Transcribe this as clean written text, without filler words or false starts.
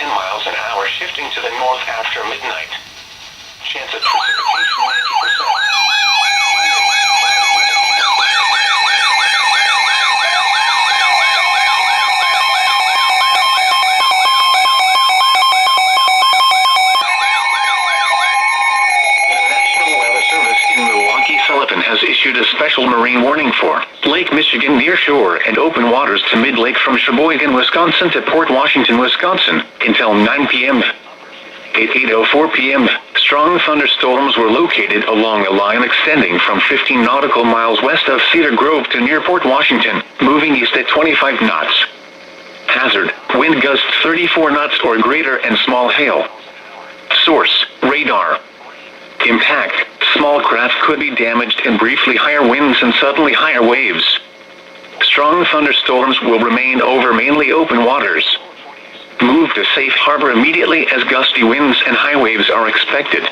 10 miles an hour, shifting to the north after midnight. Chance of precipitation 90%. Has issued a special marine warning for Lake Michigan near shore and open waters to mid-lake from Sheboygan, Wisconsin to Port Washington, Wisconsin, until 9 p.m. At 8:04 p.m., strong thunderstorms were located along a line extending from 15 nautical miles west of Cedar Grove to near Port Washington, moving east at 25 knots. Hazard, wind gusts 34 knots or greater and small hail. Source, radar. Impact, small craft could be damaged and briefly higher winds and suddenly higher waves. Strong thunderstorms will remain over mainly open waters. Move to safe harbor immediately as gusty winds and high waves are expected.